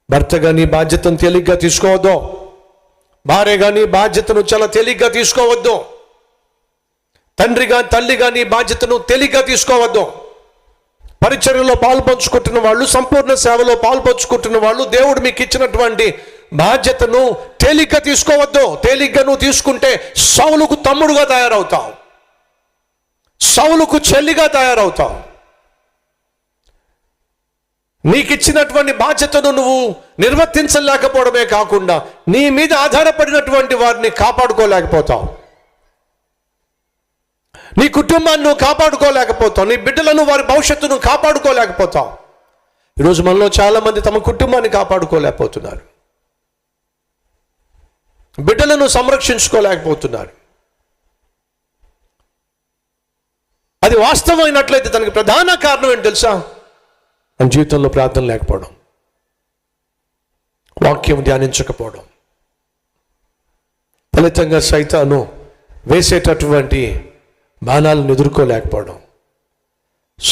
భర్త కానీ బాధ్యతను తేలిగ్గా తీసుకోవద్దు, భార్య కానీ బాధ్యతను చాలా తేలిగ్గా తీసుకోవద్దు, తండ్రి కానీ తల్లి కానీ బాధ్యతను తేలిగ్గా తీసుకోవద్దు. పరిచర్యలో పాల్పంచుకుంటున్న వాళ్ళు, సంపూర్ణ సేవలో పాల్పంచుకుంటున్న వాళ్ళు, దేవుడు మీకు ఇచ్చినటువంటి బాధ్యతను తేలిగ్గా తీసుకోవద్దు. తేలిగ్గా నువ్వు తీసుకుంటే సౌలుకు తమ్ముడుగా తయారవుతావు, సౌలుకు చెల్లిగా తయారవుతావు. నీకు ఇచ్చినటువంటి బాధ్యతను నువ్వు నిర్వర్తించలేకపోవడమే కాకుండా నీ మీద ఆధారపడినటువంటి వారిని కాపాడుకోలేకపోతావు, నీ కుటుంబాన్ని నువ్వు కాపాడుకోలేకపోతావు, నీ బిడ్డలను వారి భవిష్యత్తును కాపాడుకోలేకపోతావు. ఈరోజు మనలో చాలామంది తమ కుటుంబాన్ని కాపాడుకోలేకపోతున్నారు, బిడ్డలను సంరక్షించుకోలేకపోతున్నారు. అది వాస్తవమైనట్లయితే దానికి ప్రధాన కారణం ఏంటి తెలుసా? మన జీవితంలో ప్రార్థన లేకపోవడం, వాక్యం ధ్యానించకపోవడం, ఫలితంగా సైతాను వేసేటటువంటి బాణాలను ఎదుర్కోలేకపోవడం.